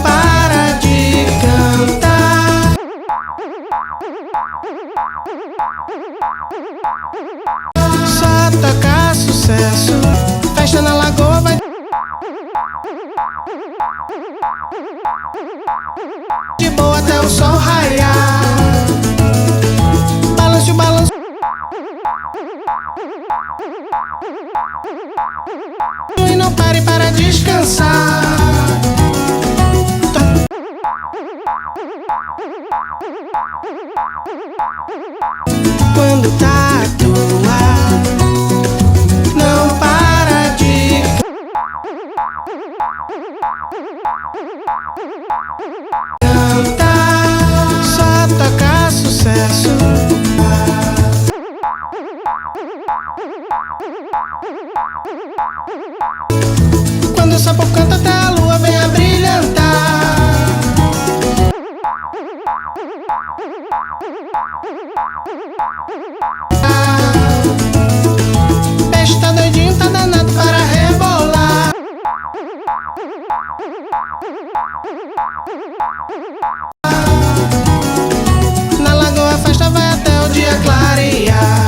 Para de cantar, só toca sucesso. Festa na lagoa vai de boa até o sol raiar. Balance o balanço e não pare para descansar. Quando tá à toa, não para de cantar, só toca sucesso. Quando o sapo canta até a lua vem a brilhantar. Peixe tá doidinho, tá danado para rebolar. Na lagoa a festa vai até o dia clarear.